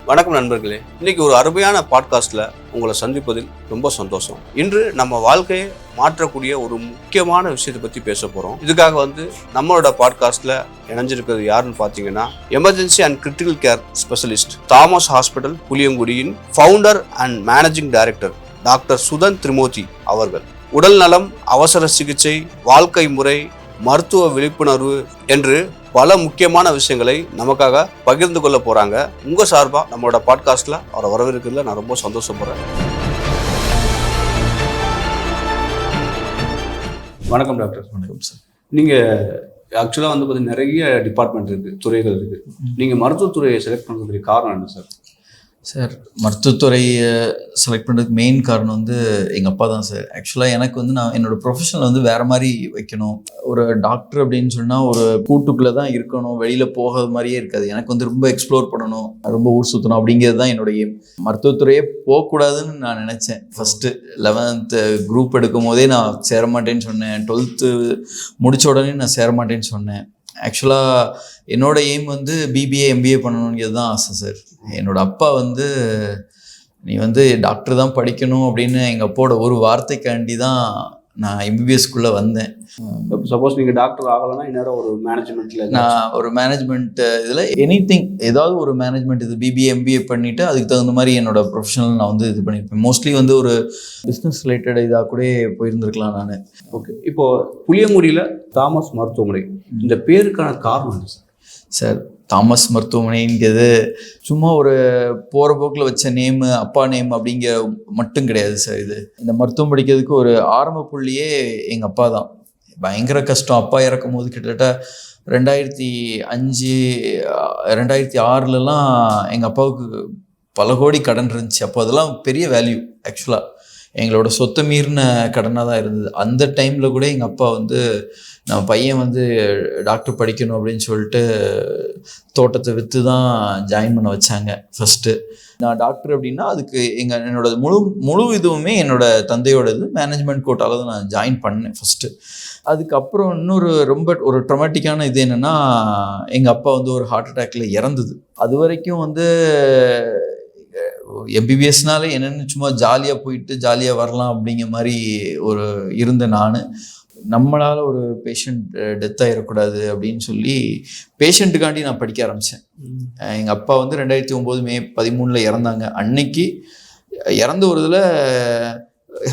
வணக்கம் நண்பர்களே, இன்னைக்கு ஒரு அருமையான பாட்காஸ்ட்ல உங்களை சந்திப்பதில் ரொம்ப சந்தோஷம். இன்று நம்ம வாழ்க்கையை மாற்றக்கூடிய ஒரு முக்கியமான விஷயத்தை பத்தி பேச போறோம். இதுக்காக நம்மளோட பாட்காஸ்ட்ல இணைஞ்சிருக்கிறது யாருன்னு பாத்தீங்கன்னா, emergency and critical care specialist, Thomas hospital புளியங்குடியின் founder and managing director doctor Sudhan Trimurthy அவர்கள். உடல் நலம், அவசர சிகிச்சை, வாழ்க்கை முறை, மருத்துவ விழிப்புணர்வு என்று பல முக்கியமான விஷயங்களை நமக்காக பகிர்ந்து கொள்ள போறாங்க. உங்க சார்பா நம்மளோட பாட்காஸ்ட்ல அவரை வரவேற்கிறதுல நான் ரொம்ப சந்தோஷப்படுறேன். வணக்கம் டாக்டர். வணக்கம் சார். நீங்க ஆக்சுவலா பார்த்தீங்கன்னா நிறைய டிபார்ட்மெண்ட் இருக்கு, துறைகள் இருக்கு. நீங்க மருத்துவத்துறையை செலக்ட் பண்ணுறதுக்கு காரணம் என்ன சார்? சார், மருத்துவத்துறையை செலக்ட் பண்ணுறதுக்கு மெயின் காரணம் எங்கள் அப்பா தான் சார். ஆக்சுவலாக எனக்கு நான் என்னோடய ப்ரொஃபஷனல் வேறு மாதிரி வைக்கணும். ஒரு டாக்டர் அப்படின்னு சொன்னால் ஒரு கூட்டுக்குள்ளே தான் இருக்கணும், வெளியில் போகாத மாதிரியே இருக்காது. எனக்கு ரொம்ப எக்ஸ்ப்ளோர் பண்ணணும், ரொம்ப ஊர் சுற்றணும் அப்படிங்கிறது தான் என்னோட எய்ம். மருத்துவத்துறையே போகக்கூடாதுன்னு நான் நினச்சேன். ஃபஸ்ட்டு 11th குரூப் எடுக்கும் போதே நான் சேரமாட்டேன்னு சொன்னேன். 12th முடித்த உடனே நான் சேரமாட்டேன்னு சொன்னேன். ஆக்சுவலாக என்னோடய எய்ம் பிபிஏ எம்பிஏ பண்ணணுங்கிறது தான் ஆசை சார். என்னோடய அப்பா நீ டாக்டர் தான் படிக்கணும் அப்படின்னு எங்கள் அப்பாவோட ஒரு வார்த்தைக்காண்டி தான் நான் எம்பிபிஎஸ்குள்ளே வந்தேன். சப்போஸ் நீங்கள் டாக்டர் ஆகலைன்னா இன்னும் ஒரு மேனேஜ்மெண்ட்டில் நான் ஒரு மேனேஜ்மெண்ட் இதில் எனிதிங் ஏதாவது ஒரு மேனேஜ்மெண்ட் இது பிபிஏ எம்பிஏ பண்ணிவிட்டு அதுக்கு தகுந்த மாதிரி என்னோட ப்ரொஃபஷனல் நான் இது பண்ணியிருப்பேன். மோஸ்ட்லி ஒரு பிஸ்னஸ் ரிலேட்டட் இதாக கூட போயிருந்துருக்கலாம் நான். ஓகே, இப்போது புளியங்குடியில் தாமஸ் மருத்துவமனை, இந்த பேருக்கான காரணம் என்ன சார்? சார், தாமஸ் மருத்துவமனைங்கிறது சும்மா ஒரு போகிற போக்கில் வச்ச நேமு, அப்பா நேம் அப்படிங்கிற மட்டும் கிடையாது சார். இந்த மருத்துவம் படிக்கிறதுக்கு ஒரு ஆரம்ப புள்ளியே எங்கள் அப்பா தான். பயங்கர கஷ்டம். அப்பா இறக்கும் போது கிட்டத்தட்ட 2005 2006 எங்கள் அப்பாவுக்கு பல கோடி கடன் இருந்துச்சு. அப்போ அதெல்லாம் பெரிய வேல்யூ. ஆக்சுவலாக எங்களோட சொத்தை மீறின கடனாக தான் இருந்தது. அந்த டைமில் கூட எங்கள் அப்பா நம்ம பையன் டாக்டர் படிக்கணும் அப்படின்னு சொல்லிட்டு தோட்டத்தை விற்று தான் ஜாயின் பண்ண வச்சாங்க ஃபஸ்ட்டு. நான் டாக்டர் அப்படின்னா அதுக்கு என்னோட முழு இதுவுமே என்னோட தந்தையோடது மேனேஜ்மெண்ட் கோட்டாவில் தான் நான் ஜாயின் பண்ணேன் ஃபஸ்ட்டு. அதுக்கப்புறம் இன்னொரு ரொம்ப ஒரு ட்ரமாட்டிக்கான இது என்னென்னா, எங்கள் அப்பா ஒரு ஹார்ட் அட்டாக்ல இறந்தது. அது வரைக்கும் எம்பிபிஎஸ்னாலே என்னென்னு சும்மா ஜாலியாக போயிட்டு ஜாலியாக வரலாம் அப்படிங்கிற மாதிரி இருந்த நான், நம்மளால் ஒரு பேஷண்ட் டெத் ஆகிடக்கூடாது அப்படின்னு சொல்லி பேஷண்ட்டுக்காண்டி நான் படிக்க ஆரம்பித்தேன். எங்கள் அப்பா 2009 மே 13 இறந்தாங்க. அன்னைக்கு இறந்த ஒரு இதில்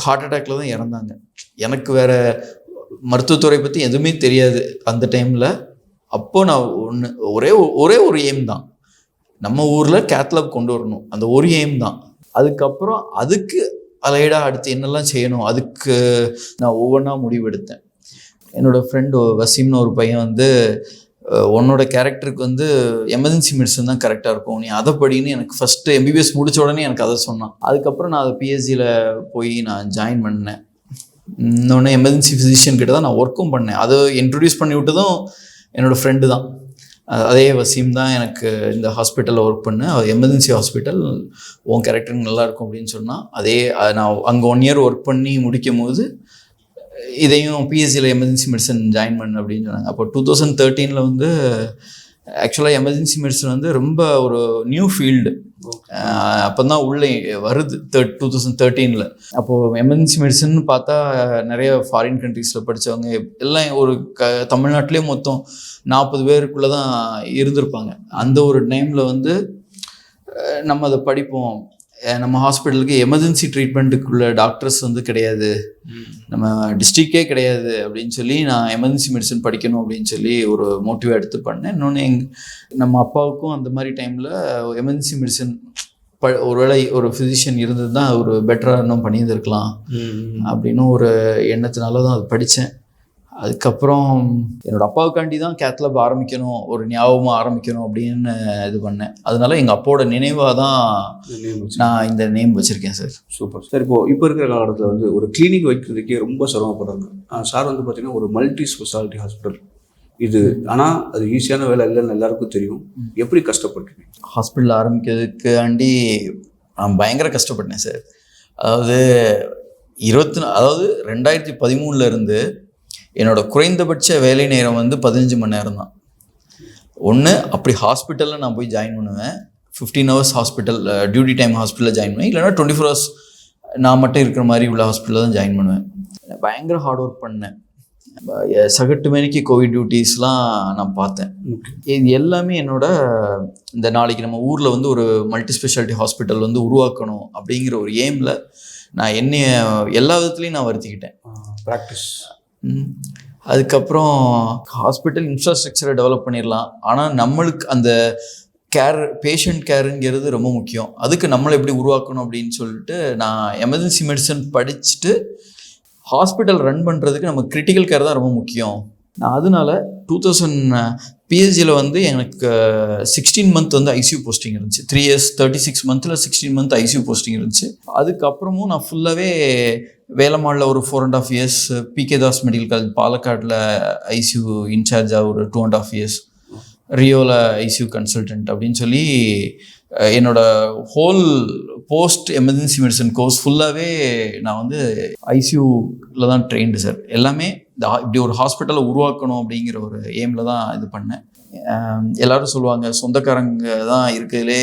ஹார்ட் அட்டாக்ல தான் இறந்தாங்க. எனக்கு வேறு மருத்துவத்துறை பற்றி எதுவுமே தெரியாது அந்த டைமில். அப்போது நான் ஒரே ஒரு எய்ம் தான், நம்ம ஊரில் கேத்லாப் கொண்டு வரணும். அந்த ஒரு எய்ம் தான். அதுக்கப்புறம் அதுக்கு அலைடாக அடுத்து என்னெல்லாம் செய்யணும் அதுக்கு நான் ஒவ்வொன்றா முடிவெடுத்தேன். என்னோடய ஃப்ரெண்டு வசீம்னு ஒரு பையன் உன்னோட கேரக்டருக்கு எமர்ஜென்சி மெடிசன் தான் கரெக்டாக இருக்கும், நீ அதை படின்னு எனக்கு ஃபஸ்ட்டு எம்பிபிஎஸ் முடித்த உடனே எனக்கு அதை சொன்னான். அதுக்கப்புறம் நான் அதை பிஎஸ்சியில் போய் நான் ஜாயின் பண்ணேன். இன்னொன்று எமர்ஜென்சி ஃபிசிஷியன் கிட்ட தான் நான் ஒர்க்கும் பண்ணேன். அதை இன்ட்ரடியூஸ் பண்ணி விட்டதும் என்னோடய ஃப்ரெண்டு தான். அதே வசீம் தான் எனக்கு இந்த ஹாஸ்பிட்டலில் ஒர்க் பண்ணேன். எமர்ஜென்சி ஹாஸ்பிட்டல், உன் கேரக்டர் நல்லாயிருக்கும் அப்படின்னு சொன்னால், நான் அங்கே 1 year ஒர்க் பண்ணி முடிக்கும் போது இதையும் பிஎஸ்சியில் எமர்ஜென்சி மெடிசன் ஜாயின் பண்ணு அப்படின்னு சொன்னாங்க. அப்போ 2013 ஆக்சுவலாக எமர்ஜென்சி மெடிசன் ரொம்ப ஒரு நியூ ஃபீல்டு. அப்போ தான் உள்ளே வருது 2013. அப்போது எமர்ஜென்சி மெடிசன் பார்த்தா நிறைய ஃபாரின் கண்ட்ரீஸில் படித்தவங்க எல்லாம் ஒரு தமிழ்நாட்டிலே மொத்தம் 40 பேருக்குள்ளே தான் இருந்திருப்பாங்க. அந்த ஒரு டைமில் நம்ம அதை படிப்போம். நம்ம ஹாஸ்பிட்டலுக்கு எமர்ஜென்சி ட்ரீட்மெண்ட்டுக்குள்ள டாக்டர்ஸ் கிடையாது, நம்ம டிஸ்ட்ரிக்டே கிடையாது அப்படின்னு சொல்லி நான் எமர்ஜென்சி மெடிசன் படிக்கணும் அப்படின்னு சொல்லி ஒரு மோட்டிவ் எடுத்து பண்ணேன். இன்னொன்று நம்ம அப்பாவுக்கும் அந்த மாதிரி டைமில் எமர்ஜென்சி மெடிசன் ஒருவேளை ஒரு ஃபிசிஷியன் இருந்தது தான் ஒரு பெட்டராக இன்னும் பண்ணியிருந்துருக்கலாம் அப்படின்னு ஒரு எண்ணத்தினால தான் அது படித்தேன். அதுக்கப்புறம் என்னோடய அப்பாவுக்காண்டி தான் கேத்லாப் ஆரம்பிக்கணும், ஒரு ஞாபகமாக ஆரம்பிக்கணும் அப்படின்னு இது பண்ணேன். அதனால எங்கள் அப்பாவோட நினைவாக தான் நான் இந்த நேம் வச்சுருக்கேன் சார். Super sir. இப்போ இருக்கிற காலகட்டத்தில் ஒரு கிளினிக் வைக்கிறதுக்கே ரொம்ப சிரமப்படுறாங்க சார். பார்த்திங்கன்னா ஒரு மல்டி ஸ்பெஷாலிட்டி ஹாஸ்பிட்டல் இது, ஆனால் அது ஈஸியான வேலை இல்லைன்னு எல்லாருக்கும் தெரியும். எப்படி கஷ்டப்பட்டுருக்கீங்க? ஹாஸ்பிட்டல் ஆரம்பிக்கிறதுக்காண்டி நான் பயங்கர கஷ்டப்பட்டேன் சார். அதாவது 2013 என்னோடய குறைந்தபட்ச வேலை நேரம் 15 மணி நேரம் தான். ஒன்று அப்படி ஹாஸ்பிட்டலில் நான் போய் ஜாயின் பண்ணுவேன். 15 hours ஹாஸ்பிட்டல் டியூட்டி டைம் ஹாஸ்பிட்டலில் ஜாயின் பண்ணுவேன், இல்லைனா 24 hours நான் மட்டும் இருக்கிற மாதிரி உள்ள ஹாஸ்பிட்டலில் தான் ஜாயின் பண்ணுவேன். பயங்கர ஹார்ட் ஒர்க் பண்ணேன். சகட்டு மணிக்கு கோவிட் டியூட்டிஸ்லாம் நான் பார்த்தேன். இது எல்லாமே என்னோட இந்த நாளைக்கு நம்ம ஊரில் வந்து ஒரு மல்டி ஸ்பெஷாலிட்டி ஹாஸ்பிட்டல் வந்து உருவாக்கணும் அப்படிங்கிற ஒரு எய்மில் நான் என்னைய எல்லா விதத்துலையும் நான் வருத்திக்கிட்டேன். ப்ராக்டிஸ். அதுக்கப்புறம் ஹாஸ்பிட்டல் இன்ஃப்ராஸ்ட்ரக்சரை டெவலப் பண்ணிடலாம், ஆனால் நம்மளுக்கு அந்த பேஷண்ட் கேருங்கிறது ரொம்ப முக்கியம். அதுக்கு நம்மளை எப்படி உருவாக்கணும் அப்படின்னு சொல்லிட்டு நான் எமர்ஜென்சி மெடிசன் படிச்சுட்டு ஹாஸ்பிட்டல் ரன் பண்ணுறதுக்கு நம்ம கிரிட்டிக்கல் கேர் தான் ரொம்ப முக்கியம். நான் அதனால 2000 பிஹெச்சியில் வந்து எனக்கு 16 month வந்து ஐசியூ போஸ்டிங் இருந்துச்சு. 3 years 36 monthல 16 month ஐசியூ போஸ்டிங் இருந்துச்சு. அதுக்கப்புறமும் நான் ஃபுல்லாகவே வேலம்மாளில் ஒரு 4.5 years, PK Das medical college பாலக்காடில் ஐசியூ இன்சார்ஜாக ஒரு 2.5 years, ரியோவில் ஐசியூ கன்சல்டன்ட் அப்படின்னு சொல்லி என்னோட whole post emergency medicine course ஃபுல்லாகவே நான் வந்து ஐசியூவில் தான் ட்ரெயின்டு சார். எல்லாமே இப்படி ஒரு ஹாஸ்பிட்டலை உருவாக்கணும் அப்படிங்கிற ஒரு எய்மில் தான் இது பண்ணேன். எல்லோரும் சொல்லுவாங்க சொந்தக்காரங்க தான் இருக்கிறதுலே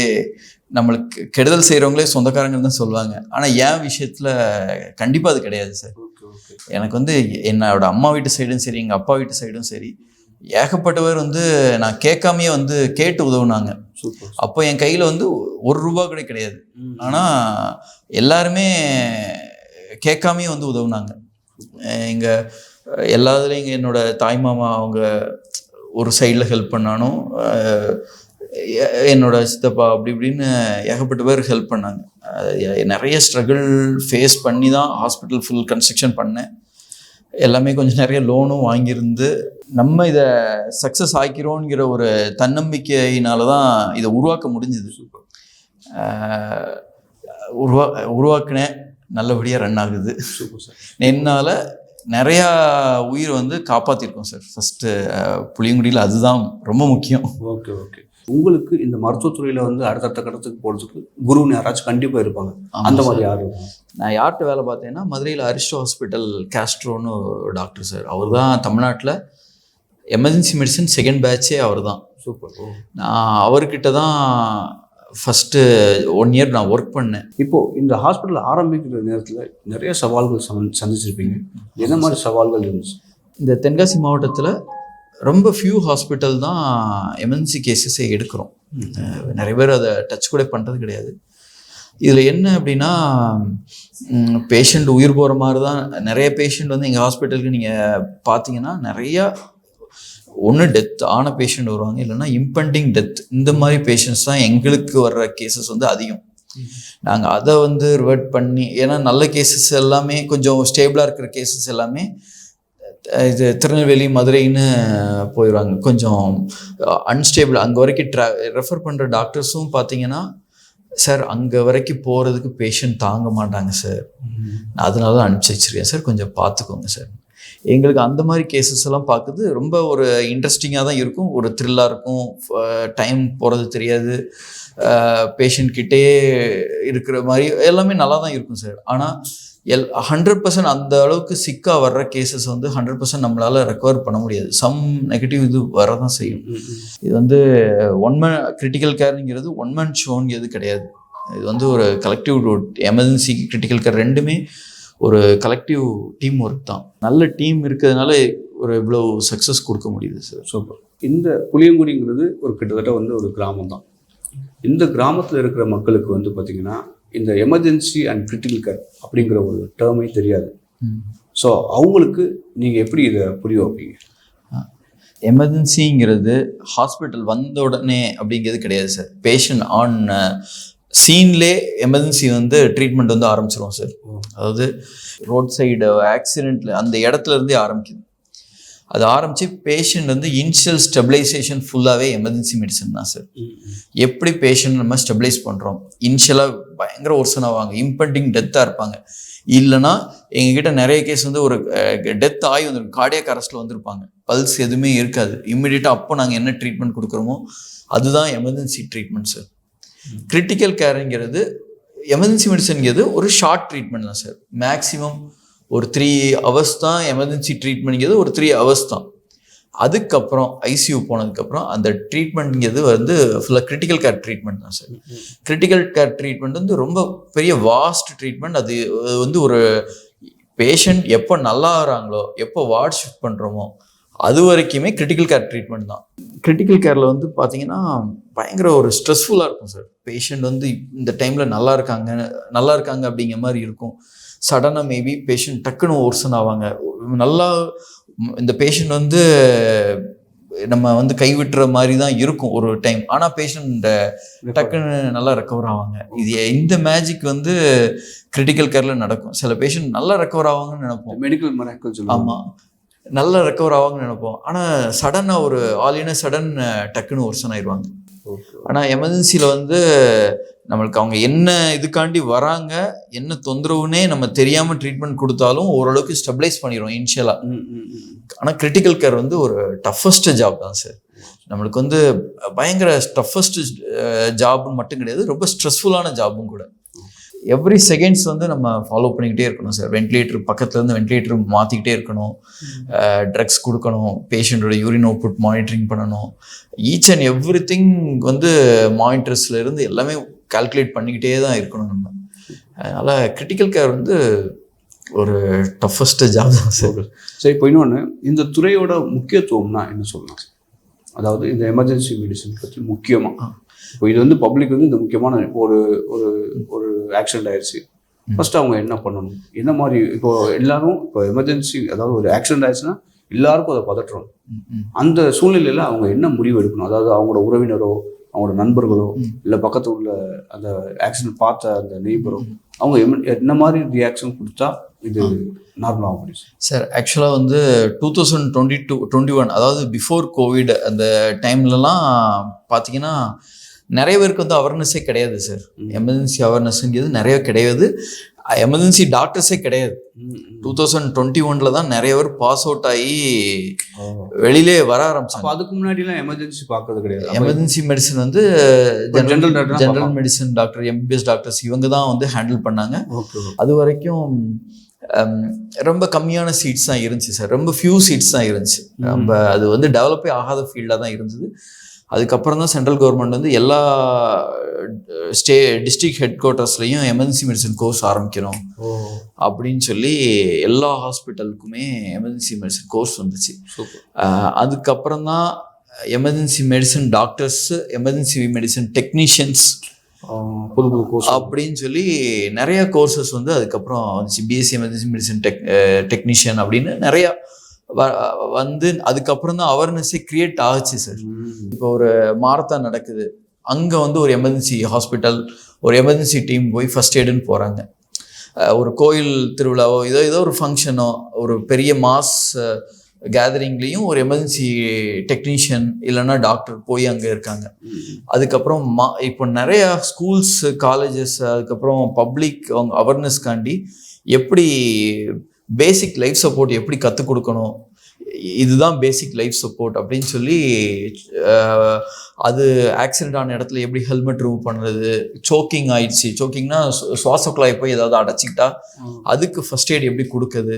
நம்மளுக்கு கெடுதல் செய்கிறவங்களே சொந்தக்காரங்கன்னு தான் சொல்லுவாங்க. ஆனால் என் விஷயத்தில் கண்டிப்பாக அது கிடையாது சார். எனக்கு வந்து என்னோட அம்மா வீட்டு சைடும் சரி, எங்கள் அப்பா வீட்டு சைடும் சரி, ஏகப்பட்டவர் வந்து நான் கேட்காமையே வந்து கேட்டு உதவுனாங்க. அப்போ என் கையில் வந்து ₹1 கூட கிடையாது, ஆனால் எல்லாருமே கேட்காமையே வந்து உதவுனாங்க. எங்கள் எல்லாத்துலேயும் இங்கே என்னோட தாய்மாமா அவங்க ஒரு சைடில் ஹெல்ப் பண்ணாலும், என்னோட சித்தப்பா அப்படி இப்படின்னு ஏகப்பட்ட பேர் ஹெல்ப் பண்ணாங்க. நிறைய ஸ்ட்ரகிள் ஃபேஸ் பண்ணி தான் ஹாஸ்பிட்டல் ஃபுல் கன்ஸ்ட்ரக்ஷன் பண்ணேன். எல்லாமே கொஞ்சம் நிறைய லோனும் வாங்கியிருந்து நம்ம இதை சக்ஸஸ் ஆக்கிறோங்கிற ஒரு தன்னம்பிக்கையினால தான் இதை உருவாக்க முடிஞ்சுது. உருவாக்கினேன், நல்லபடியாக ரன் ஆகுது. என்னால் நிறையா உயிர் வந்து காப்பாற்றிருக்கோம் சார். ஃபஸ்ட்டு புளியங்குடியில் அதுதான் ரொம்ப முக்கியம். ஓகே. உங்களுக்கு இந்த மருத்துவத்துறையில் வந்து அடுத்தடுத்த கட்டத்துக்கு போகிறதுக்கு குருன்னு யாராச்சும் கண்டிப்பாக இருப்பாங்க. அந்த மாதிரி யார் இருக்கும்? நான் யார்கிட்ட வேலை பார்த்தேன்னா மதுரையில் அரிஸ்டோ ஹாஸ்பிட்டல் கேஸ்ட்ரோன்னு டாக்டர் சார். அவர் தான் தமிழ்நாட்டில் எமர்ஜென்சி மெடிசன் 2nd batch அவர் தான். சூப்பர். நான் அவர்கிட்ட தான் ஃபஸ்ட்டு 1 year நான் ஒர்க் பண்ணேன். இப்போது இந்த ஹாஸ்பிட்டல் ஆரம்பிக்கிற நேரத்தில் நிறைய சவால்கள் சந்திச்சிருப்பீங்க. என்ன மாதிரி சவால்கள் இருந்துச்சு? இந்த தென்காசி மாவட்டத்தில் ரொம்ப ஃபியூ ஹாஸ்பிட்டல் தான் எமர்ஜென்சி கேசஸை எடுக்கிறோம். நிறைய பேர் அதை டச் கூட பண்ணுறது கிடையாது. இதில் என்ன அப்படின்னா, பேஷண்ட் உயிர் போகிற மாதிரி தான் நிறைய பேஷண்ட் வந்து எங்கள் ஹாஸ்பிட்டலுக்கு நீங்கள் பார்த்தீங்கன்னா நிறையா ஒன்று டெத் ஆன பேஷண்ட் வருவாங்க, இல்லைன்னா இம்பெண்டிங் டெத். இந்த மாதிரி பேஷண்ட்ஸ் தான் எங்களுக்கு வர்ற கேசஸ் வந்து அதிகம். நாங்கள் அதை வந்து ரிவர்ட் பண்ணி, ஏன்னா நல்ல கேசஸ் எல்லாமே கொஞ்சம் ஸ்டேபிளாக இருக்கிற கேசஸ் எல்லாமே இது திருநெல்வேலி மதுரைன்னு போயிடுவாங்க. கொஞ்சம் அன்ஸ்டேபிள் அங்கே வரைக்கும் ரெஃபர் பண்ணுற டாக்டர்ஸும் பார்த்தீங்கன்னா, சார் அங்கே வரைக்கும் போகிறதுக்கு பேஷண்ட் தாங்க மாட்டாங்க சார், நான் அதனால தான் அனுப்பிச்சி வச்சுருக்கேன் சார், கொஞ்சம் பார்த்துக்கோங்க சார். எங்களுக்கு அந்த மாதிரி கேசஸ் எல்லாம் பார்க்குறது ரொம்ப ஒரு இன்ட்ரெஸ்டிங்காக தான் இருக்கும், ஒரு த்ரில்லாக இருக்கும். டைம் போகிறது தெரியாது, பேஷண்ட்கிட்டே இருக்கிற மாதிரி எல்லாமே நல்லா தான் இருக்கும் சார். ஆனால் 100% அந்த அளவுக்கு சிக்காக வர்ற கேசஸ் வந்து 100% நம்மளால் ரெக்கவர் பண்ண முடியாது. சம் நெகட்டிவ் இது வரதான் செய்யும். இது வந்து கிரிட்டிக்கல் கேருங்கிறது ஒன் மேன் ஷோங்கிறது கிடையாது. இது வந்து ஒரு கலெக்டிவ் எமர்ஜென்சி கிரிட்டிக்கல் கேர் ரெண்டுமே ஒரு கலெக்டிவ் டீம் ஒர்க் தான். நல்ல டீம் இருக்கிறதுனால ஒரு இவ்வளோ சக்ஸஸ் கொடுக்க முடியுது சார். சூப்பர். இந்த புளியங்குடிங்கிறது ஒரு கிட்டத்தட்ட வந்து ஒரு கிராமம் தான். இந்த கிராமத்தில் இருக்கிற மக்களுக்கு வந்து பார்த்திங்கன்னா இந்த எமர்ஜென்சி அண்ட் கிரிட்டிக்கல் கேர் அப்படிங்கிற ஒரு டேர்மே தெரியாது. ஸோ அவங்களுக்கு நீங்கள் எப்படி இதை புரிய வைப்பீங்க? எமர்ஜென்சிங்கிறது ஹாஸ்பிட்டல் வந்த உடனே அப்படிங்கிறது கிடையாது சார். பேஷண்ட் ஆன் சீன்லே எமர்ஜென்சி வந்து ட்ரீட்மெண்ட் வந்து ஆரம்பிச்சிருவோம் சார். அதாவது ரோட் சைடு ஆக்சிடெண்ட்டில் அந்த இடத்துல இருந்தே ஆரம்பிக்குது. அது ஆரம்பித்து பேஷண்ட் வந்து இனிஷியல் ஸ்டெபிலைசேஷன் ஃபுல்லாகவே எமர்ஜென்சி மெடிசன் தான் சார். எப்படி பேஷண்ட் நம்ம ஸ்டெபிலைஸ் பண்ணுறோம், இனிஷியலாக பயங்கர ஒர்சன் ஆவாங்க, இம்பெண்டிங் டெத்தாக இருப்பாங்க. இல்லைனா எங்ககிட்ட நிறைய கேஸ் வந்து ஒரு டெத் ஆகி வந்துருக்கும், கார்டியாக் அரெஸ்ட்டில் வந்திருப்பாங்க, பல்ஸ் எதுவுமே இருக்காது. இம்மிடியட்டாக அப்போ நாங்கள் என்ன ட்ரீட்மெண்ட் கொடுக்குறோமோ அதுதான் எமர்ஜென்சி ட்ரீட்மெண்ட் சார். கிரிட்டிக்கல் கேருங்கிறது எமர்ஜென்சி மெடிசன்கிறது ஒரு ஷார்ட் ட்ரீட்மெண்ட் தான் சார். மேக்ஸிமம் ஒரு 3 hours தான் எமர்ஜென்சி ட்ரீட்மெண்ட்ங்கிறது, ஒரு 3 hours தான். அதுக்கப்புறம் ஐசியூ போனதுக்கப்புறம் அந்த ட்ரீட்மெண்ட்ங்கிறது வந்து ஃபுல்லாக கிரிட்டிக்கல் கேர் ட்ரீட்மெண்ட் தான் சார். கிரிட்டிக்கல் கேர் ட்ரீட்மெண்ட் வந்து ரொம்ப பெரிய வாஸ்ட் ட்ரீட்மெண்ட். அது வந்து ஒரு பேஷண்ட் எப்போ நல்லா ஆகிறாங்களோ, எப்போ வார்டு ஷிஃப்ட் பண்ணுறோமோ அது வரைக்குமே கிரிட்டிக்கல் கேர் ட்ரீட்மெண்ட் தான். கிரிட்டிக்கல் கேரில் வந்து பார்த்தீங்கன்னா பயங்கர ஒரு ஸ்ட்ரெஸ்ஃபுல்லாக இருக்கும் சார். பேஷண்ட் வந்து இந்த டைமில் நல்லா இருக்காங்க அப்படிங்கிற மாதிரி இருக்கும். சடனாக மேபி பேஷண்ட் டக்குன்னு ஒர்சன் ஆவாங்க. நல்லா இந்த பேஷண்ட் வந்து நம்ம வந்து கைவிட்டுற மாதிரி தான் இருக்கும் ஒரு டைம். ஆனால் பேஷண்ட் டக்குன்னு நல்லா ரெக்கவர் ஆவாங்க. இந்த மேஜிக் வந்து கிரிட்டிக்கல் கேரில் நடக்கும். சில பேஷண்ட் நல்லா ரெக்கவர் ஆவாங்கன்னு நினைப்போம், மெடிக்கல் மிராக்கிள். ஆமாம், நல்லா ரெக்கவர் ஆவாங்கன்னு நினைப்போம். ஆனால் சடனாக ஒரு சடன் டக்குன்னு ஒர்சன் ஆயிடுவாங்க. ஆனால் எமர்ஜென்சியில் வந்து நம்மளுக்கு அவங்க என்ன இதுக்காண்டி வராங்க, என்ன தொந்தரவுன்னே நம்ம தெரியாமல் ட்ரீட்மெண்ட் கொடுத்தாலும் ஓரளவுக்கு ஸ்டெபிளைஸ் பண்ணிடுவோம் இனிஷியலாக. ஆனால் கிரிட்டிக்கல் கேர் வந்து ஒரு டஃபஸ்ட் ஜாப் தான் சார். நம்மளுக்கு வந்து பயங்கர டஃபஸ்ட் ஜாப்னு மட்டும் கிடையாது, ரொம்ப ஸ்ட்ரெஸ்ஃபுல்லான ஜாப்பும் கூட. எவ்ரி செகண்ட்ஸ் வந்து நம்ம ஃபாலோ பண்ணிக்கிட்டே இருக்கணும் சார். வென்டிலேட்டர் பக்கத்துலேருந்து வென்டிலேட்டர் மாற்றிக்கிட்டே இருக்கணும், ட்ரக்ஸ் கொடுக்கணும், பேஷண்ட்டோட யூரின் அவுட்புட் மானிட்டரிங் பண்ணணும். ஈச் அண்ட் எவ்ரி திங் வந்து மானிட்டர்ஸ்லேருந்து எல்லாமே கால்குலேட் பண்ணிக்கிட்டே தான் இருக்கணும் நம்ம. அதனால் கிரிட்டிக்கல் கேர் வந்து ஒரு டஃபஸ்ட் ஜாப் தான் சார். சரி, இப்போ இன்னொன்று, இந்த துறையோட முக்கியத்துவம்னா என்ன சொல்லலாம்? அதாவது இந்த எமர்ஜென்சி மெடிசன் பற்றி முக்கியமாக இப்போ இது வந்து பப்ளிக் வந்து இந்த முக்கியமான ஒரு ஒரு ஒரு ஆக்சிடென்ட் ஆயிடுச்சு, ஃபர்ஸ்ட் அவங்க என்ன பண்ணணும், என்ன மாதிரி? இப்போ எல்லாரும் இப்போ எமர்ஜென்சி, அதாவது ஒரு ஆக்சிடென்ட் ஆயிடுச்சுன்னா எல்லாருக்கும் அதை பதற்றணும். அந்த சூழ்நிலையில் அவங்க என்ன முடிவு எடுக்கணும்? அதாவது அவங்களோட உறவினரோ, அவங்களோட நண்பர்களோ, இல்லை பக்கத்து உள்ள அந்த ஆக்சிடென்ட் பார்த்த அந்த நெய்பரோ, அவங்க என்ன மாதிரி ரியாக்ஷன் கொடுத்தா இது நார்மலாக முடியும் சார்? ஆக்சுவலாக வந்து 2022-21, அதாவது பிஃபோர் கோவிட் அந்த டைம்லலாம் பார்த்தீங்கன்னா நிறைய பேருக்கு வந்து அவேர்னஸே கிடையாது சார். எமர்ஜென்சி அவேர்னஸ்ங்கிறது நிறைய கிடையாது. எமர்ஜென்சி டாக்டர்ஸே கிடையாது. 2021 தான் நிறைய பேர் பாஸ் அவுட் ஆகி வெளியிலே வர ஆரம்பிச்சாங்க. அதுக்கு முன்னாடிலாம் எமர்ஜென்சி பார்க்கறது கிடையாது. எமர்ஜென்சி மெடிசன் வந்து general medicine doctor, MBBS doctors இவங்க தான் வந்து ஹேண்டில் பண்ணாங்க. அது வரைக்கும் ரொம்ப கம்மியான சீட்ஸ் தான் இருந்துச்சு சார். ரொம்ப ஃபியூ சீட்ஸ் தான் இருந்துச்சு. ரொம்ப அது வந்து டெவலப்பே ஆகாத ஃபீல்டாக தான் இருந்தது. அதுக்கப்புறம் தான் சென்ட்ரல் கவர்மெண்ட் வந்து எல்லா டிஸ்ட்ரிக்ட் ஹெட் குவார்ட்டர்ஸ்லையும் எமர்ஜென்சி மெடிசன் கோர்ஸ் ஆரம்பிக்கணும் அப்படின்னு சொல்லி எல்லா ஹாஸ்பிட்டலுக்குமே எமர்ஜென்சி மெடிசன் கோர்ஸ் வந்துச்சு. அதுக்கப்புறம் தான் emergency medicine doctors, emergency medicine technicians புது புது கோர்ஸ் அப்படின்னு சொல்லி நிறைய கோர்சஸ் வந்து அதுக்கப்புறம் வந்துச்சு. பிஎஸ்சி எமர்ஜென்சி மெடிசன் டெக்னீஷியன் அப்படின்னு நிறையா வந்து அதுக்கப்புறம் தான் அவேர்னஸே கிரியேட் ஆகுச்சு சார். இப்போ ஒரு மாரத்தான் நடக்குது, அங்கே வந்து ஒரு எமர்ஜென்சி ஹாஸ்பிட்டல், ஒரு எமர்ஜென்சி டீம் போய் ஃபர்ஸ்ட் எய்டுன்னு போகிறாங்க. ஒரு கோயில் திருவிழாவோ ஏதோ ஒரு ஃபங்க்ஷனோ, ஒரு பெரிய மாஸ் கேதரிங்லேயும் ஒரு எமர்ஜென்சி டெக்னீஷியன் இல்லைன்னா டாக்டர் போய் அங்கே இருக்காங்க. அதுக்கப்புறம் இப்போ நிறையா ஸ்கூல்ஸ், காலேஜஸ், அதுக்கப்புறம் பப்ளிக் அவங்க அவேர்னஸ்காண்டி எப்படி பேசிக் லைஃப் சப்போர்ட் எப்படி கற்றுக் கொடுக்கணும், இதுதான் பேசிக் லைஃப் சப்போர்ட் அப்படின்னு சொல்லி அது ஆக்சிடென்ட் ஆன இடத்துல எப்படி ஹெல்மெட் ரிமூவ் பண்ணுறது, சோக்கிங் ஆயிடுச்சு, சோக்கிங்னா சுவாச குழாய் போய் ஏதாவது அடைச்சிக்கிட்டா அதுக்கு ஃபர்ஸ்ட் எய்ட் எப்படி கொடுக்குது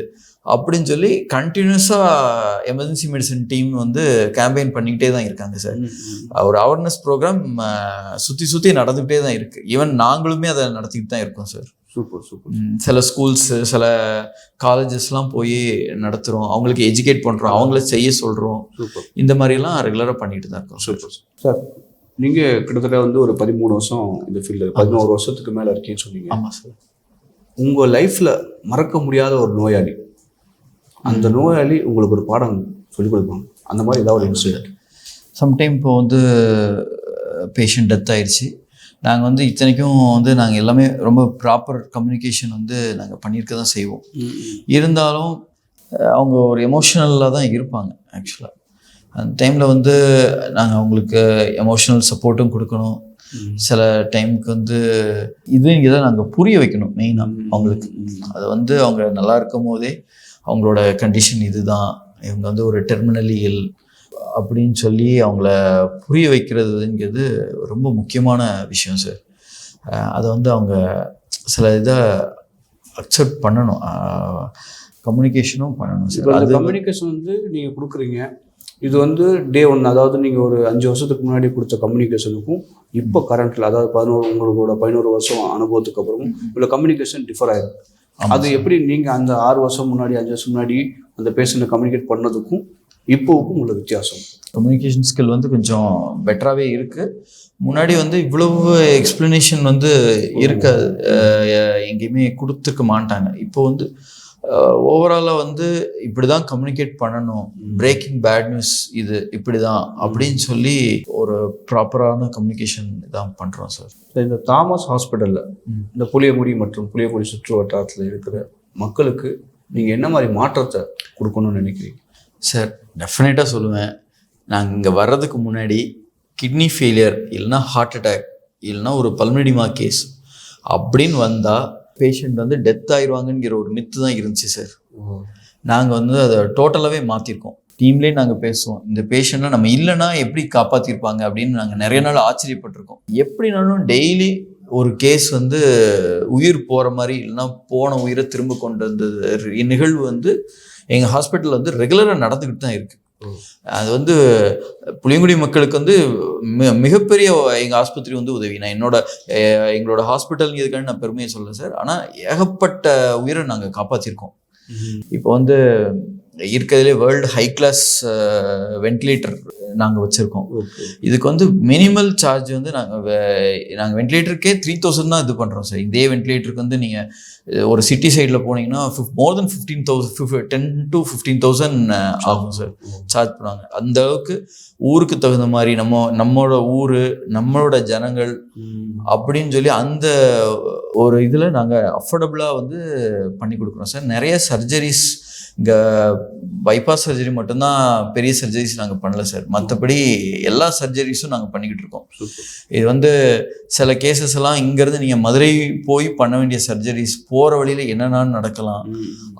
அப்படின்னு சொல்லி கண்டினியூஸாக எமர்ஜென்சி மெடிசன் டீம் வந்து கேம்பெயின் பண்ணிக்கிட்டே தான் இருக்காங்க சார். ஒரு அவேர்னஸ் ப்ரோக்ராம் சுற்றி நடந்துக்கிட்டே தான் இருக்குது. ஈவன் நாங்களுமே அதை நடத்திக்கிட்டு தான் இருக்கோம் சார். Super super. சில ஸ்கூல்ஸ், சில காலேஜஸ்லாம் போய் நடத்துகிறோம், அவங்களுக்கு எஜுகேட் பண்ணுறோம், அவங்கள செய்ய சொல்கிறோம். இந்த மாதிரிலாம் ரெகுலராக பண்ணிட்டு தான் இருக்கோம். Super sir. நீங்கள் கிட்டத்தட்ட வந்து ஒரு 13 வருஷம் இந்த ஃபீல்டு, 11 வருஷத்துக்கு மேலே இருக்கேன்னு சொன்னீங்க. ஆமாம் சார். உங்கள் லைஃப்பில் மறக்க முடியாத ஒரு நோயாளி, அந்த நோயாளி உங்களுக்கு ஒரு பாடம் சொல்லிக் கொடுப்பாங்க, அந்த மாதிரி ஏதாவது ஒரு இன்சிடென்ட்? சம்டைம் இப்போ வந்து பேஷண்ட் டெத் ஆயிடுச்சு. நாங்கள் வந்து இத்தனைக்கும் வந்து நாங்கள் எல்லாமே ரொம்ப ப்ராப்பர் கம்யூனிகேஷன் வந்து நாங்கள் பண்ணியிருக்க தான் செய்வோம். இருந்தாலும் அவங்க ஒரு எமோஷ்னலாக தான் இருப்பாங்க. ஆக்சுவலாக அந்த டைமில் வந்து நாங்கள் அவங்களுக்கு எமோஷ்னல் சப்போர்ட்டும் கொடுக்கணும். சில டைமுக்கு வந்து இங்கே தான் நாங்கள் புரிய வைக்கணும் மெயினாக அவங்களுக்கு. அது வந்து அவங்க நல்லா இருக்கும் போதே அவங்களோட கண்டிஷன் இதுதான், இவங்க வந்து ஒரு டெர்மினலி இல் அப்படின்னு சொல்லி அவங்கள புரிய வைக்கிறதுங்கிறது ரொம்ப முக்கியமான விஷயம் சார். அதை வந்து அவங்க சில இதை அக்செப்ட் பண்ணணும், கம்யூனிகேஷனும் பண்ணணும் சார். அது கம்யூனிகேஷன் வந்து நீங்கள் கொடுக்குறீங்க, இது வந்து டே 1, அதாவது நீங்கள் ஒரு 5 வருஷத்துக்கு முன்னாடி கொடுத்த கம்யூனிகேஷனுக்கும் இப்போ கரண்ட்டில், அதாவது 11 வருஷம் அனுபவத்துக்கு அப்புறமும் இவ்வளோ கம்யூனிகேஷன் டிஃபர் ஆகிடும். அது எப்படி நீங்கள் அந்த 6 வருஷம் முன்னாடி 5 வருஷம் முன்னாடி அந்த பேஷண்ட்டை கம்யூனிகேட் பண்ணதுக்கும் இப்போவுக்கும் உள்ள வித்தியாசம்? கம்யூனிகேஷன் ஸ்கில் வந்து கொஞ்சம் பெட்டராகவே இருக்குது. முன்னாடி வந்து இவ்வளவு எக்ஸ்பிளனேஷன் வந்து இருக்க எங்கேயுமே கொடுத்துருக்க மாட்டாங்க. இப்போ வந்து ஓவராலாக வந்து இப்படி தான் கம்யூனிகேட் பண்ணணும், பிரேக்கிங் பேட் நியூஸ் இது இப்படி தான் அப்படின்னு சொல்லி ஒரு ப்ராப்பரான கம்யூனிகேஷன் தான் பண்ணுறோம் சார். இந்த தாமஸ் ஹாஸ்பிட்டலில் இந்த புளியங்குடி மற்றும் புளியங்குடி சுற்று வட்டாரத்தில் இருக்கிற மக்களுக்கு நீங்கள் என்ன மாதிரி மாற்றத்தை கொடுக்கணும்னு நினைக்கிறீங்க? சார் டெஃபினட்டாக சொல்லுவேன், நாங்கள் இங்கே வர்றதுக்கு முன்னாடி கிட்னி ஃபெயிலியர் இல்லைன்னா ஹார்ட் அட்டாக் இல்லைன்னா ஒரு பல்மனடிமா கேஸ் அப்படின்னு வந்தால் பேஷண்ட் வந்து டெத் ஆயிடுவாங்கங்கிற ஒரு மித்து தான் இருந்துச்சு சார். நாங்கள் வந்து அதை டோட்டலாகவே மாற்றிருக்கோம். டீம்லேயே நாங்கள் பேசுவோம், இந்த பேஷண்ட்டை நம்ம இல்லைன்னா எப்படி காப்பாற்றிருப்பாங்க அப்படின்னு நாங்கள் நிறைய நாள் ஆச்சரியப்பட்டிருக்கோம். எப்படினாலும் டெய்லி ஒரு கேஸ் வந்து உயிர் போகிற மாதிரி இல்லைன்னா போன உயிரை திரும்ப கொண்டு வந்த நிகழ்வு வந்து எங்கள் ஹாஸ்பிட்டலில் வந்து ரெகுலராக நடந்துக்கிட்டு தான் இருக்குது. அது வந்து புளியங்குடி மக்களுக்கு வந்து மிகப்பெரிய எங்கள் ஆஸ்பத்திரி வந்து உதவி. நான் எங்களோட ஹாஸ்பிட்டல் இதுக்கான நான் பெருமையை சொல்லலை சார், ஆனால் ஏகப்பட்ட உயிரை நாங்கள் காப்பாற்றிருக்கோம். இப்போ வந்து இருக்கிறதுலே வேர்ல்டு ஹை கிளாஸ் வென்டிலேட்டர் நாங்கள் வச்சுருக்கோம். இதுக்கு வந்து மினிமல் சார்ஜ் வந்து நாங்கள் வென்டிலேட்டருக்கே 3000 தான் இது பண்ணுறோம் சார். இதே வென்டிலேட்டருக்கு வந்து நீங்கள் ஒரு சிட்டி சைடில் போனீங்கன்னா மோர் தென் 10 to 15,000 ஆகும் சார், சார்ஜ் பண்ணுவாங்க. அந்த அளவுக்கு ஊருக்கு தகுந்த மாதிரி நம்மளோட ஊர் நம்மளோட ஜனங்கள் அப்படின்னு சொல்லி அந்த ஒரு இதில் நாங்கள் அஃபோர்டபுளாக வந்து பண்ணி கொடுக்குறோம் சார். நிறைய சர்ஜரிஸ் இங்கே பைபாஸ் சர்ஜரி மட்டும்தான் பெரிய சர்ஜரிஸ் நாங்கள் பண்ணல சார், மற்றபடி எல்லா சர்ஜரிஸும் நாங்கள் பண்ணிக்கிட்டு இருக்கோம். இது வந்து சில கேசஸ் எல்லாம் இங்கேருந்து நீங்கள் மதுரை போய் பண்ண வேண்டிய சர்ஜரிஸ் போகிற வழியில் என்னென்னு நடக்கலாம்,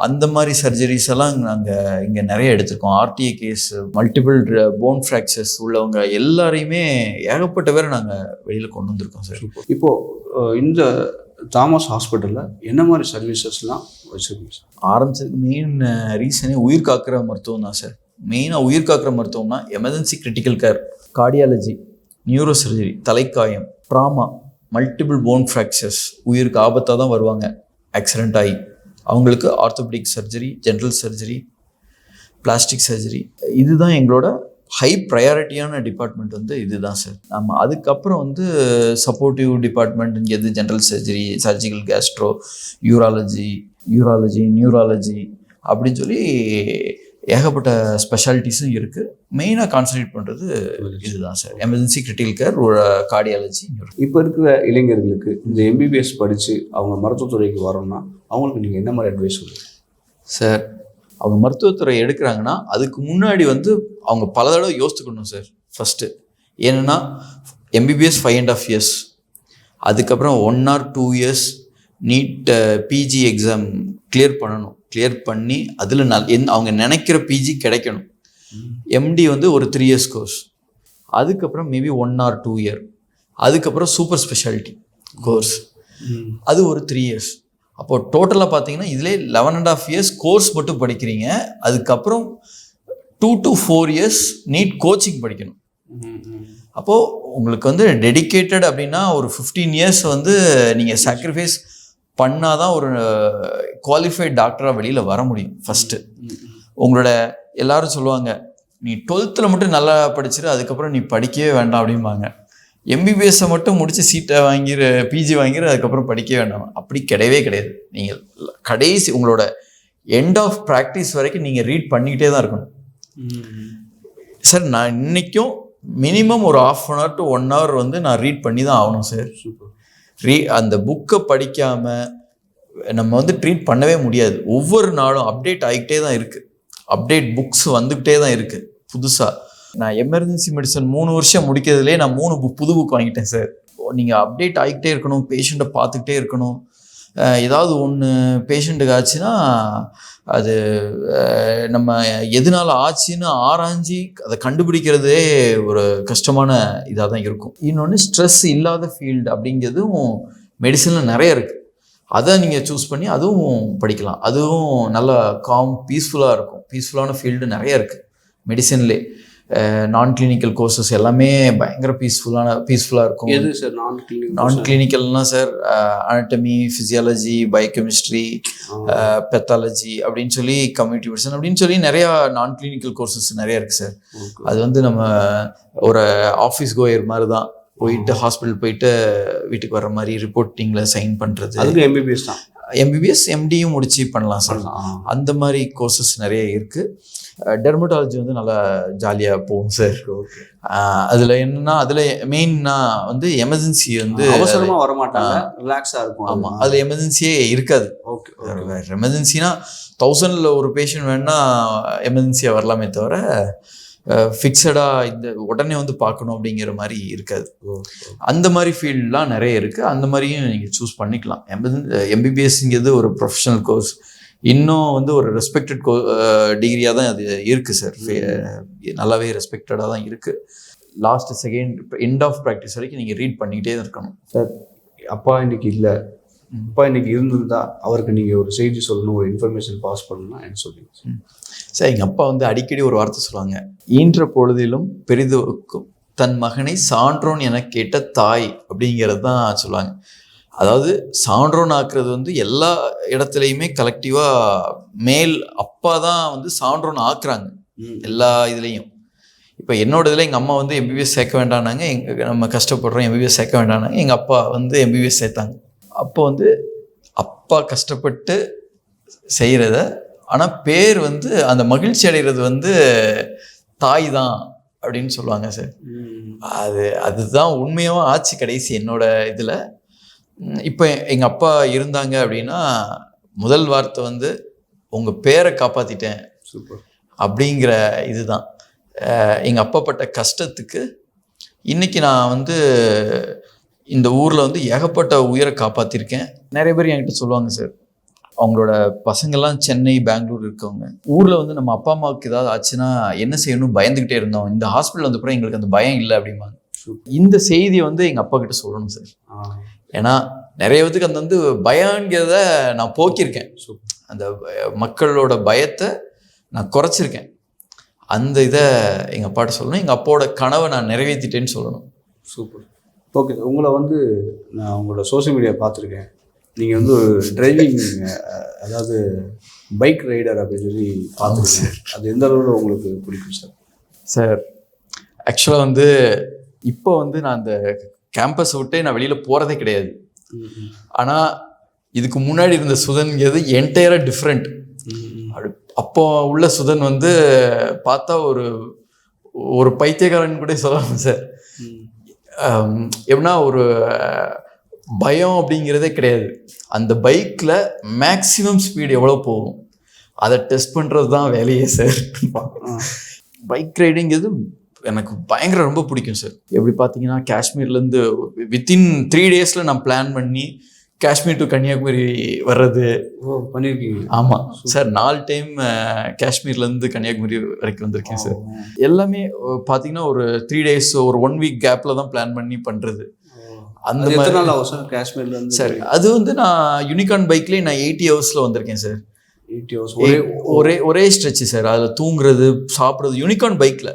அந்த மாதிரி சர்ஜரிஸ் எல்லாம் நாங்கள் இங்கே நிறைய எடுத்திருக்கோம். RTA case, multiple bone fractures உள்ளவங்க எல்லாரையுமே ஏகப்பட்ட பேரை நாங்கள் வெளியில் கொண்டு வந்திருக்கோம் சார். இப்போது இந்த தாமஸ் ஹாஸ்பிட்டலில் என்ன மாதிரி சர்வீசஸ்லாம் வச்சுருக்கீங்க சார்? ஆரம்பிச்சதுக்கு மெயின் ரீசனே உயிர் காக்கிற மருத்துவம் தான் சார். மெயினாக உயிர் காக்கிற மருத்துவம்னா emergency critical care, cardiology, neuro surgery, தலைக்காயம், ட்ராமா, மல்டிபிள் போன் ஃப்ராக்சர்ஸ், உயிருக்கு ஆபத்தாக தான் வருவாங்க ஆக்சிடென்ட் ஆகி, அவங்களுக்கு orthopaedic surgery, general surgery, plastic surgery, இதுதான் எங்களோட ஹை ப்ரையாரிட்டியான டிபார்ட்மெண்ட் வந்து இதுதான் சார். நம்ம அதுக்கப்புறம் வந்து சப்போர்ட்டிவ் டிபார்ட்மெண்ட் எது general surgery, surgical Castro, urology, neurology அப்படின்னு சொல்லி ஏகப்பட்ட ஸ்பெஷாலிட்டிஸும் இருக்குது. மெயினாக கான்சன்ட்ரேட் பண்ணுறது இதுதான் sir, emergency critical care, cardiology. இப்போ இருக்கிற இளைஞர்களுக்கு இந்த MBBS படித்து அவங்க மருத்துவத்துறைக்கு வரோம்னா அவங்களுக்கு நீங்கள் என்ன மாதிரி அட்வைஸ் சொல்லுங்கள் சார்? அவங்க மருத்துவத்துறை எடுக்கிறாங்கன்னா அதுக்கு முன்னாடி வந்து அவங்க பல தடவை யோசிச்சுக்கணும் சார். ஃபஸ்ட்டு ஏன்னா MBBS 5.5 years, அதுக்கப்புறம் 1 or 2 years NEET PG exam clear பண்ணணும். கிளியர் பண்ணி அதில் அவங்க நினைக்கிற பிஜி கிடைக்கணும். MD வந்து ஒரு 3 years கோர்ஸ், அதுக்கப்புறம் மேபி 1 or 2 year, அதுக்கப்புறம் சூப்பர் ஸ்பெஷாலிட்டி கோர்ஸ், அது ஒரு 3 years. அப்போது டோட்டலாக பார்த்தீங்கன்னா இதிலே 11.5 years கோர்ஸ் மட்டும் படிக்கிறீங்க. அதுக்கப்புறம் 2 to 4 years நீட் கோச்சிங் படிக்கணும். அப்போது உங்களுக்கு வந்து டெடிக்கேட்டட் அப்படின்னா ஒரு 15 years வந்து நீங்கள் சாக்ரிஃபைஸ் பண்ணால் தான் ஒரு குவாலிஃபைட் டாக்டராக வெளியில் வர முடியும். ஃபஸ்ட்டு உங்களோட எல்லாரும் சொல்லுவாங்க, நீ 12th மட்டும் நல்லா படிச்சிரு, அதுக்கப்புறம் நீ படிக்கவே வேண்டாம் அப்படிம்பாங்க. MBBS-ஐ மட்டும் முடித்து சீட்டை பிஜி வாங்கிடு, அதுக்கப்புறம் படிக்க வேண்டாம். அப்படி கிடையவே கிடையாது. நீங்கள் கடைசி உங்களோட எண்ட் ஆஃப் ப்ராக்டிஸ் வரைக்கும் நீங்கள் ரீட் பண்ணிக்கிட்டே தான் இருக்கணும் சார். நான் இன்றைக்கும் மினிமம் ஒரு 1/2 hour to 1 hour வந்து நான் ரீட் பண்ணி தான் ஆகணும் சார். அந்த புக்கை படிக்காமல் நம்ம வந்து ட்ரீட் பண்ணவே முடியாது. ஒவ்வொரு நாளும் அப்டேட் ஆகிக்கிட்டே தான் இருக்குது, அப்டேட் புக்ஸ் வந்துக்கிட்டே தான் இருக்குது புதுசாக. நான் எமர்ஜென்சி மெடிசன் 3 வருஷம் முடிக்கிறதுலே நான் 3 புது புக் வாங்கிட்டேன் சார். நீங்கள் அப்டேட் ஆகிக்கிட்டே இருக்கணும், பேஷண்ட்டை பார்த்துக்கிட்டே இருக்கணும். ஏதாவது ஒன்று பேஷண்ட்டுக்கு ஆச்சுன்னா அது நம்ம எதனால ஆச்சுன்னு ஆராய்ஞ்சி அதை கண்டுபிடிக்கிறதே ஒரு கஷ்டமான இதாக தான் இருக்கும். இன்னொன்று ஸ்ட்ரெஸ் இல்லாத ஃபீல்டு அப்படிங்கிறதும் மெடிசனில் நிறைய இருக்குது. அதை நீங்கள் சூஸ் பண்ணி அதுவும் படிக்கலாம். அதுவும் நல்லா காம் பீஸ்ஃபுல்லாக இருக்கும். பீஸ்ஃபுல்லான ஃபீல்டு நிறைய இருக்குது மெடிசன்லே. நான் கிளினிக்கல் கோர்சஸ் எல்லாமே பயங்கர பீஸ்ஃபுல்லாக இருக்கும். எது சார் நான் கிளினிக்கல்னால் sir anatomy, physiology, biochemistry, pathology அப்படின்னு சொல்லி கம்யூனிட்டி மெடிசன் அப்படின்னு சொல்லி நிறையா நான் கிளினிக்கல் கோர்சஸ் நிறையா இருக்குது சார். அது வந்து நம்ம ஒரு ஆஃபீஸ் கோயர் மாதிரி தான், போயிட்டு ஹாஸ்பிட்டல் போயிட்டு வீட்டுக்கு வர்ற மாதிரி ரிப்போர்ட்டிங்கில் சைன் பண்ணுறது. அதுக்கு எம்பிபிஎஸ் தான், எம்பிபிஎஸ் எம்டியும் முடிச்சு பண்ணலாம் சார். அந்த மாதிரி கோர்சஸ் நிறைய இருக்குது. டெர்மட்டாலஜி வந்து நல்லா ஜாலியாக போகும் சார். அதில் என்னன்னா, அதில் மெயின்னா வந்து எமர்ஜென்சி வந்து அவசரமாக வரமாட்டாங்க, ரிலாக்ஸாக இருக்கும். ஆமாம், அதில் எமர்ஜென்சியே இருக்காது. ஓகே, எமர்ஜென்சினா 1000ல் ஒரு பேஷண்ட் வேணுன்னா எமர்ஜென்சியாக வரலாமே தவிர ஃபிக்ஸடாக இந்த உடனே வந்து பார்க்கணும் அப்படிங்கிற மாதிரி இருக்காது. அந்த மாதிரி ஃபீல்டெலாம் நிறைய இருக்குது. அந்த மாதிரியும் நீங்கள் சூஸ் பண்ணிக்கலாம். எம்பிபிஎஸ்ங்கிறது ஒரு ப்ரொஃபஷனல் கோர்ஸ், இன்னும் வந்து ஒரு ரெஸ்பெக்டட் டிகிரியாக தான் அது இருக்குது சார். நல்லாவே ரெஸ்பெக்டடாக தான் இருக்குது. Last second end of practice வரைக்கும் நீங்கள் ரீட் பண்ணிக்கிட்டே தான் இருக்கணும் சார். அப்பா இன்னைக்கு இல்லை, அப்பா இன்னைக்கு இருந்திருந்தா அவருக்கு நீங்கள் ஒரு செய்தி சொல்லணும், ஒரு இன்ஃபர்மேஷன் பாஸ் பண்ணணும்னா என்ன சொல்லுவீங்க சார்? எங்கள் அப்பா வந்து அடிக்கடி ஒரு வார்த்தை சொல்லுவாங்க, ஈன்ற பொழுதிலும் பெரிதுக்கும் தன் மகனை சான்றோன் என கேட்ட தாய் அப்படிங்கிறது தான் சொல்லுவாங்க. அதாவது சான்றோன் ஆக்குறது வந்து எல்லா இடத்துலையுமே கலெக்டிவாக மேல் அப்பா தான் வந்து சான்றோன் ஆக்குறாங்க எல்லா இதுலேயும். இப்போ என்னோட இதில் எங்கள் அம்மா வந்து எம்பிபிஎஸ் சேர்க்க வேண்டானாங்க, நம்ம கஷ்டப்படுறோம் எம்பிபிஎஸ் சேர்க்க வேண்டானாங்க. எங்கள் அப்பா வந்து எம்பிபிஎஸ் சேர்த்தாங்க. அப்போ வந்து அப்பா கஷ்டப்பட்டு செய்கிறத, ஆனால் பேர் வந்து அந்த மகிழ்ச்சி அடைகிறது வந்து தாய் தான் அப்படின்னு சொல்லுவாங்க சார். அதுதான் உண்மையாக ஆச்சு கடைசி என்னோட இதில். இப்போ எங்கள் அப்பா இருந்தாங்க அப்படின்னா முதல் வார்த்தை வந்து உங்கள் பேரை காப்பாற்றிட்டேன் அப்படிங்கிற இதுதான். எங்கள் அப்பா பட்ட கஷ்டத்துக்கு இன்றைக்கி நான் வந்து இந்த ஊரில் வந்து ஏகப்பட்ட உயிரை காப்பாற்றிருக்கேன். நிறைய பேர் என்கிட்ட சொல்லுவாங்க சார், அவங்களோட பசங்கள்லாம் சென்னை, பெங்களூர் இருக்கவங்க, ஊரில் வந்து நம்ம அப்பா அம்மாவுக்கு ஏதாவது ஆச்சுன்னா என்ன செய்யணும் பயந்துக்கிட்டே இருந்தோம், இந்த ஹாஸ்பிட்டல் வந்து கூட எங்களுக்கு அந்த பயம் இல்லை அப்படிம்பாங்க. இந்த செய்தியை வந்து எங்கள் அப்பா கிட்ட சொல்லணும் சார். ஏன்னா நிறைய பேத்துக்கு அந்த வந்து பயங்கிறத நான் போக்கியிருக்கேன், அந்த மக்களோட பயத்தை நான் குறைச்சிருக்கேன். அந்த இதை எங்கள் அப்பாட்ட சொல்லணும், எங்கள் அப்பாவோட கனவை நான் நிறைவேற்றிட்டேன்னு சொல்லணும். சூப்பர். ஓகே, உங்களை வந்து நான் உங்களோட சோஷியல் மீடியா பார்த்துருக்கேன். நீங்கள் வந்து டிரைவிங், அதாவது பைக் ரைடர் அப்படின்னு சொல்லி பார்த்துருக்கேன் சார். அது எந்த அளவில் உங்களுக்கு பிடிக்கும் சார்? சார் ஆக்சுவலாக வந்து இப்போ வந்து நான் அந்த கேம்பஸை விட்டு நான் வெளியில் போகிறதே கிடையாது. ஆனால் இதுக்கு முன்னாடி இருந்த சுதன்கிறது என்டையராக டிஃப்ரெண்ட். அப்போ உள்ள சுதன் வந்து பார்த்தா ஒரு பைத்தியக்காரன் கூட சொல்லலாம் சார். எப்படின்னா ஒரு பயம் அப்படிங்கிறதே கிடையாது. அந்த பைக்கில் மேக்ஸிமம் ஸ்பீடு எவ்வளோ போகும் அதை டெஸ்ட் பண்ணுறது தான் வேலையே சார். பைக் ரைடிங்கிறது எனக்கு பயங்கர ரொம்ப பிடிக்கும் சார். எப்படி பார்த்தீங்கன்னா காஷ்மீர்லேருந்து வித்தின் 3 days நான் பிளான் பண்ணி காஷ்மீர் டு கன்னியாகுமரி வர்றது பண்ணியிருக்கீங்க? ஆமாம் சார், 4 டைம் காஷ்மீர்லேருந்து கன்னியாகுமரி வரைக்கும் வந்திருக்கேன் சார். எல்லாமே பார்த்தீங்கன்னா ஒரு 3 days, ஒரு 1 week கேப்பில் தான் பிளான் பண்ணி பண்ணுறது. அந்த மாதிரி நாள் ஆகும் சார் காஷ்மீர்லேருந்து சார். அது வந்து நான் யூனிகார்ன் பைக்லேயே நான் 80 hours வந்திருக்கேன் சார். 80 hours ஒரே ஸ்ட்ரெச்சு சார். அதில் தூங்குறது, சாப்பிட்றது யூனிகார்ன் பைக்கில்.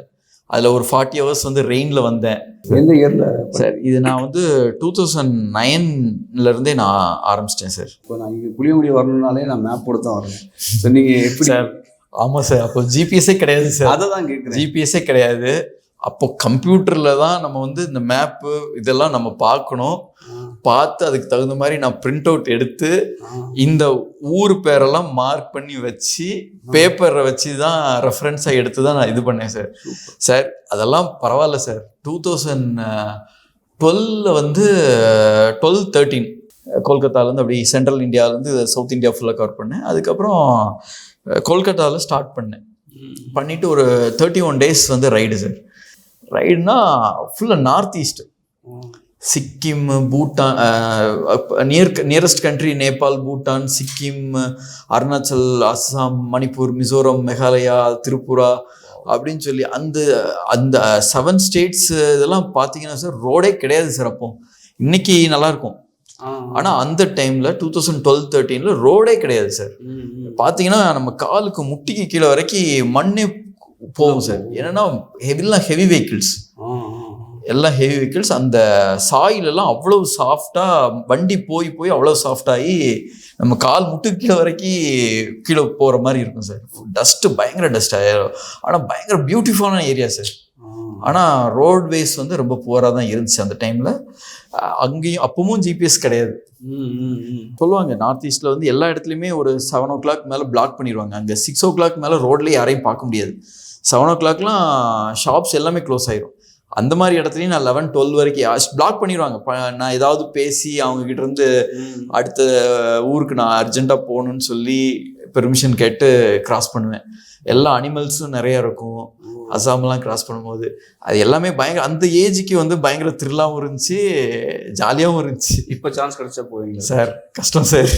அதில் ஒரு 40 hours வந்து ரெயினில் வந்தேன். எந்த இயரில் சார்? இது நான் வந்து 2009 நான் ஆரம்பிச்சிட்டேன் சார். இப்போ நான் இங்கே புளியங்குடி வரணுன்னாலே நான் மேப் போட்டு தான் வரேன். ஸோ நீங்கள் எப்படி சார்? ஆமாம் சார், அப்போ ஜிபிஎஸ்ஸே கிடையாது சார். அதை தான் கேட்குறேன். ஜிபிஎஸ்ஸே கிடையாது. அப்போ கம்ப்யூட்டரில் தான் நம்ம வந்து இந்த மேப்பு இதெல்லாம் நம்ம பார்க்கணும். பார்த்து அதுக்கு தகுந்த மாதிரி நான் பிரிண்ட் அவுட் எடுத்து இந்த ஊர் பேரெல்லாம் மார்க் பண்ணி வச்சு பேப்பரை வச்சு தான் ரெஃபரன்ஸாக எடுத்து தான் நான் இது பண்ணேன் சார். சார் அதெல்லாம் பரவாயில்ல சார். 2012 வந்து 12-13 கொல்கத்தாலேருந்து அப்படி சென்ட்ரல் இந்தியாவிலேருந்து சவுத் இந்தியா ஃபுல்லாக கவர் பண்ணேன். அதுக்கப்புறம் கொல்கத்தாவில் ஸ்டார்ட் பண்ணேன். பண்ணிவிட்டு ஒரு 31 days வந்து ரைடு சார். ரைடுனா ஃபுல்லாக north east, Sikkim, Bhutan, nearest country Nepal, Bhutan, Sikkim, Arunachal, Assam, Manipur, Mizoram, Meghalaya, Tripura அப்படின்னு சொல்லி அந்த 7 states இதெல்லாம் பார்த்தீங்கன்னா சார் ரோடே கிடையாது சார். அப்போ இன்னைக்கு நல்லாயிருக்கும், ஆனால் அந்த டைமில் 2012-13 ரோடே கிடையாது சார். பார்த்தீங்கன்னா நம்ம காலுக்கு முட்டிக்கு கீழே வரைக்கும் மண்ணே போகும் சார். என்னன்னா ஹெவி வெஹிக்கிள்ஸ், எல்லாம் ஹெவி வெஹிக்கிள்ஸ். அந்த சாயிலெல்லாம் அவ்வளோ சாஃப்டாக வண்டி போய் போய் அவ்வளோ சாஃப்டாகி நம்ம கால் முட்டு கீழே வரைக்கும் கீழே போகிற மாதிரி இருக்கும் சார். டஸ்ட்டு பயங்கர டஸ்ட் ஆயிரும். ஆனால் பயங்கர பியூட்டிஃபுல்லான ஏரியா சார். ஆனால் ரோட்வேஸ் வந்து ரொம்ப புவராக தான் இருந்துச்சு அந்த டைமில். அங்கேயும் அப்பவும் ஜிபிஎஸ் கிடையாது. சொல்லுவாங்க நார்த் ஈஸ்டில் வந்து எல்லா இடத்துலையுமே ஒரு 7 o'clock மேலே பிளாக் பண்ணிடுவாங்க. அங்கே 6 o'clock மேலே ரோட்லேயே யாரையும் பார்க்க முடியாது. 7 o'clockலாம் ஷாப்ஸ் எல்லாமே க்ளோஸ் ஆயிரும். அந்த மாதிரி இடத்துலையும் நான் 11-12 வரைக்கும் பிளாக் பண்ணிடுவாங்க. நான் ஏதாவது பேசி அவங்ககிட்ட இருந்து அடுத்த ஊருக்கு நான் அர்ஜென்ட்டாக போகணுன்னு சொல்லி பெர்மிஷன் கேட்டு கிராஸ் பண்ணுவேன். எல்லா அனிமல்ஸும் நிறையா இருக்கும் அசாம்லாம் கிராஸ் பண்ணும்போது. அது எல்லாமே பயங்கர, அந்த ஏஜுக்கு வந்து பயங்கர த்ரில்லாகவும் இருந்துச்சு, ஜாலியாகவும் இருந்துச்சு. இப்போ சான்ஸ் கிடைச்சா போவீங்க சார்? கஷ்டம் சார்,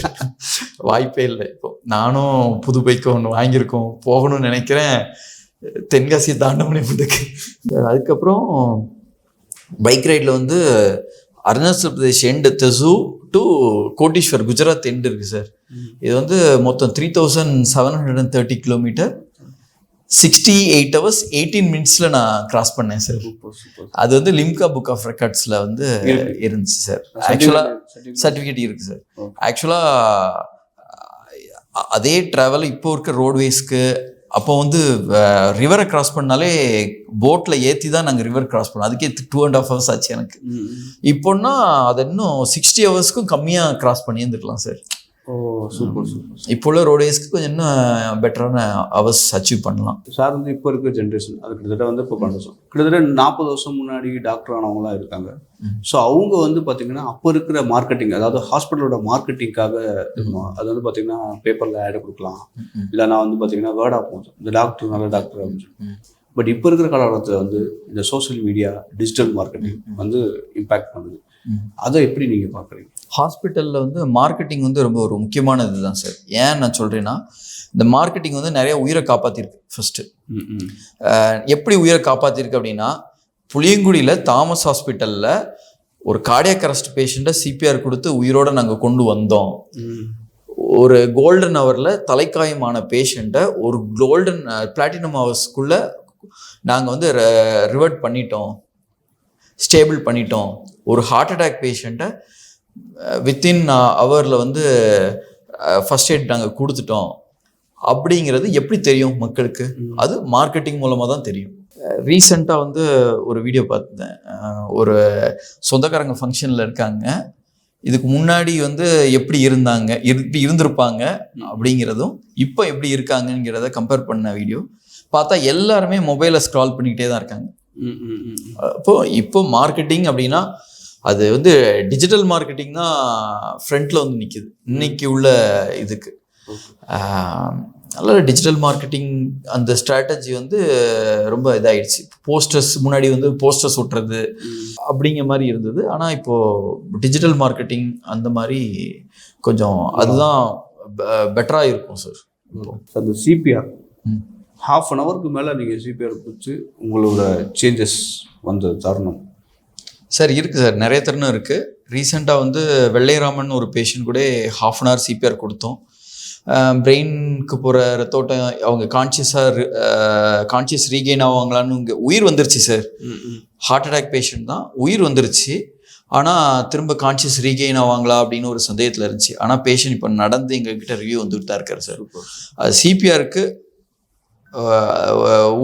வாய்ப்பே இல்லை. இப்போ நானும் புது பைக்கு ஒன்று வாங்கியிருக்கோம், போகணும்னு நினைக்கிறேன். தென்காசியை தாண்ட முடியுதுக்கு. அதுக்கப்புறம் பைக் ரைடில் வந்து அருணாச்சல் பிரதேஷ் எண்டு தெசு டு கோட்டீஸ்வர் குஜராத் எண்டு இருக்குது சார். இது வந்து மொத்தம் 3730 கிலோமீட்டர், 68 hours 18 minutes நான் கிராஸ் பண்ணேன் சார். அது வந்து லிம்கா புக் ஆஃப் ரெக்கார்ட்ஸில் வந்து இருந்துச்சு சார். ஆக்சுவலாக சர்டிஃபிகேட் இருக்குது சார். ஆக்சுவலாக அதே ட்ராவல் இப்போ இருக்க ரோட்வேஸ்க்கு அப்போ வந்து ரிவரை கிராஸ் பண்ணாலே போட்டில் ஏற்றி தான் நாங்கள் ரிவர் கிராஸ் பண்ணோம். அதுக்கே 2.5 hours ஆச்சு எனக்கு. இப்போன்னா அதை இன்னும் 60 hours கம்மியாக கிராஸ் பண்ணி இருந்துக்கலாம் சார். சூப்பர். இப்போ உள்ள ரோடேஸ்க்கு கொஞ்சம் இன்னும் பெட்டரான ஹவர்ஸ் அச்சீவ் பண்ணலாம் சார். வந்து இப்போ இருக்கிற ஜென்ரேஷன் அது கிட்டத்தட்ட வந்து இப்போ 12 வருஷம், கிட்டத்தட்ட 40 வருஷம் முன்னாடி டாக்டர் ஆனவங்களாம் இருக்காங்க. ஸோ அவங்க வந்து பார்த்தீங்கன்னா அப்போ இருக்கிற மார்க்கெட்டிங், அதாவது ஹாஸ்பிட்டலோட மார்க்கெட்டிங்காக இருக்கணும். அது வந்து பார்த்தீங்கன்னா பேப்பரில் ஆட் கொடுக்கலாம், இல்லைனா வந்து பார்த்தீங்கன்னா வேர்ட் ஆஃப் மவுத், இந்த டாக்டர் நல்ல டாக்டர் அப்படின்னு சொல்லி. பட் இப்போ இருக்கிற காலகட்டத்தில் வந்து இந்த சோஷியல் மீடியா, டிஜிட்டல் மார்க்கெட்டிங் வந்து இம்பேக்ட் பண்ணுது. அதை எப்படி நீங்கள் பார்க்குறீங்க? ஹாஸ்பிட்டலில் வந்து மார்க்கெட்டிங் வந்து ரொம்ப ஒரு முக்கியமானது தான் சார். ஏன் நான் சொல்கிறேன்னா, இந்த மார்க்கெட்டிங் வந்து நிறைய உயிரை காப்பாற்றிருக்கு. ஃபஸ்ட்டு எப்படி உயிரை காப்பாற்றிருக்கு அப்படின்னா, புளியங்குடியில் தாமஸ் ஹாஸ்பிட்டலில் ஒரு கார்டியாக் அரெஸ்ட் பேஷண்ட்டை சிபிஆர் கொடுத்து உயிரோடு நாங்கள் கொண்டு வந்தோம். ஒரு கோல்டன் ஹவரில் தலைக்காயமான பேஷண்ட்டை ஒரு பிளாட்டினம் ஹவர்ஸ்க்குள்ளே நாங்கள் வந்து ரிவர்ட் பண்ணிட்டோம், ஸ்டேபிள் பண்ணிட்டோம். ஒரு ஹார்ட் அட்டாக் பேஷண்ட்டை வித்தின் ஹவரில் வந்து ஃபர்ஸ்ட் எய்ட் நாங்கள் கொடுத்துட்டோம். அப்படிங்கிறது எப்படி தெரியும் மக்களுக்கு? அது மார்க்கெட்டிங் மூலமாக தான் தெரியும். ரீசெண்டாக வந்து ஒரு வீடியோ பார்த்தேன். ஒரு சொந்தக்காரங்க ஃபங்க்ஷனில் இருக்காங்க. இதுக்கு முன்னாடி வந்து எப்படி இருந்தாங்க, எப்படி இருந்திருப்பாங்க அப்படிங்கிறதும் இப்போ எப்படி இருக்காங்கங்கிறத கம்பேர் பண்ண வீடியோ பார்த்தா எல்லாருமே மொபைலை ஸ்க்ரால் பண்ணிக்கிட்டே தான் இருக்காங்க. இப்போ மார்க்கெட்டிங் அப்படின்னா அது வந்து டிஜிட்டல் மார்க்கெட்டிங் தான் ஃப்ரண்ட்டில் வந்து நிற்கிது இன்னைக்கு உள்ள இதுக்கு. நல்ல டிஜிட்டல் மார்க்கெட்டிங் அந்த ஸ்ட்ராட்டஜி வந்து ரொம்ப இதாகிடுச்சு. போஸ்டர்ஸ் முன்னாடி வந்து போஸ்டர்ஸ் ஒட்டுறது அப்படிங்கிற மாதிரி இருந்தது. ஆனால் இப்போது டிஜிட்டல் மார்க்கெட்டிங் அந்த மாதிரி கொஞ்சம் அதுதான் பெட்டராக இருக்கும் சார். அந்த சிபிஆர் ½ an hour மேலே நீங்கள் சிபிஆர் பிடிச்சி உங்களோட சேஞ்சஸ் வந்த தருணம் சார் இருக்குது சார். நிறைய தருணம் இருக்குது. ரீசெண்டாக வந்து வெள்ளைராமன் ஒரு பேஷண்ட் கூட ½ an hour சிபிஆர் கொடுத்தோம். பிரெயினுக்கு போகிற ரத்தோட்டம் அவங்க கான்ஷியஸ் ரீகெயின் ஆவாங்களான்னு இங்கே உயிர் வந்துருச்சு சார். ஹார்ட் அட்டாக் பேஷண்ட் தான், உயிர் வந்துருச்சு. ஆனால் திரும்ப கான்ஷியஸ் ரீகெயின் ஆவாங்களா அப்படின்னு ஒரு சந்தேகத்தில் இருந்துச்சு. ஆனால் பேஷண்ட் இப்போ நடந்து எங்ககிட்ட ரிவ்யூ வந்துட்டு தான் இருக்கார் சார். அது சிபிஆருக்கு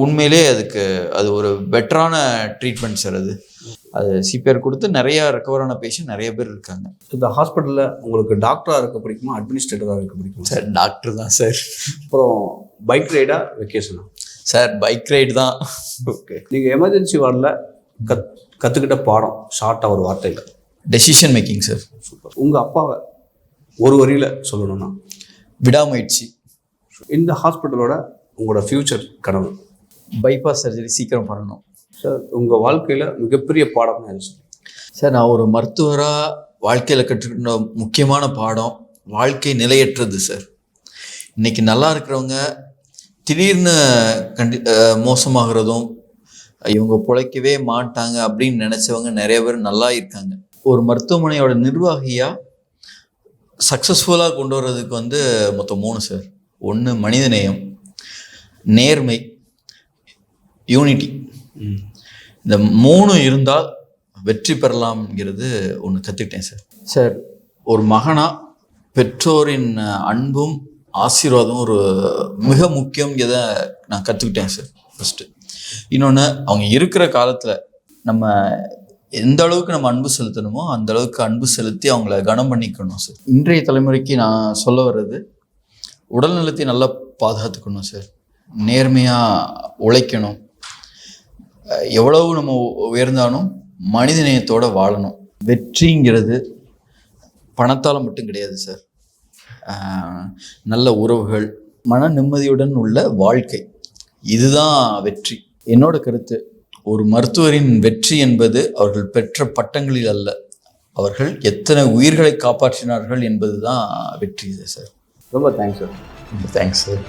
உண்மையிலே அது ஒரு பெட்டரான ட்ரீட்மெண்ட் சார். அது சிபிஆர் கொடுத்து நிறையா ரெக்கவரான பேஷண்ட் நிறைய பேர் இருக்காங்க. இந்த ஹாஸ்பிட்டலில் உங்களுக்கு டாக்டராக இருக்க பிடிக்குமா, அட்மினிஸ்ட்ரேட்டராக இருக்க பிடிக்குமா? சார் டாக்டர் தான் சார். அப்புறம் பைக் ரைடா வெக்கேஷனா? சார் பைக் ரைடு தான். ஓகே. நீங்கள் எமர்ஜென்சி வார்டில் கற்றுக்கிட்ட பாடம் ஷார்ட்டாக ஒரு வார்த்தையில்? Decision making sir. சூப்பர். உங்கள் அப்பாவை ஒரு வரியில் சொல்லணும்னா? விடாமுயற்சி. இந்த ஹாஸ்பிட்டலோட உங்களோட ஃப்யூச்சர் கனவு? பைபாஸ் சர்ஜரி சீக்கிரம் பண்ணணும் சார். உங்கள் வாழ்க்கையில் மிகப்பெரிய பாடம் எது சார்? நான் ஒரு மருத்துவராக வாழ்க்கையில் கற்றுக்கிட்ட முக்கியமான பாடம் வாழ்க்கை நிலையற்றது சார். இன்னைக்கு நல்லா இருக்கிறவங்க திடீர்னு மோசமாகிறதும், இவங்க பிழைக்கவே மாட்டாங்க அப்படின்னு நினச்சவங்க நிறைய பேர் நல்லா இருக்காங்க. ஒரு மருத்துவமனையோட நிர்வாகியாக சக்ஸஸ்ஃபுல்லாக கொண்டு வர்றதுக்கு வந்து மொத்தம் 3 சார். 1 மனிதநேயம், நேர்மை, யூனிட்டி. இந்த 3 இருந்தால் வெற்றி பெறலாம்ங்கிறது ஒன்று கற்றுக்கிட்டேன் சார். சார், ஒரு மகனா பெற்றோரின் அன்பும் ஆசீர்வாதம் ஒரு மிக முக்கியங்கிறத நான் கற்றுக்கிட்டேன் சார் ஃபஸ்ட்டு. இன்னொன்று, அவங்க இருக்கிற காலத்தில் நம்ம எந்த அளவுக்கு நம்ம அன்பு செலுத்தணுமோ அந்த அளவுக்கு அன்பு செலுத்தி அவங்கள கனம் பண்ணிக்கணும் சார். இன்றைய தலைமுறைக்கு நான் சொல்ல வர்றது, உடல் நலத்தை நல்லா பாதுகாத்துக்கணும் சார். நேர்மையாக உழைக்கணும். எவ்வளவு நம்ம உயர்ந்தாலும் மனிதநேயத்தோடு வாழணும். வெற்றிங்கிறது பணத்தால் மட்டும் கிடையாது சார். நல்ல உறவுகள், மன நிம்மதியுடன் உள்ள வாழ்க்கை, இதுதான் வெற்றி. என்னோட கருத்து, ஒரு மருத்துவரின் வெற்றி என்பது அவர்கள் பெற்ற பட்டங்களில் அல்ல, அவர்கள் எத்தனை உயிர்களை காப்பாற்றினார்கள் என்பது தான் வெற்றி சார். ரொம்ப தேங்க்ஸ் சார். Thanks sir.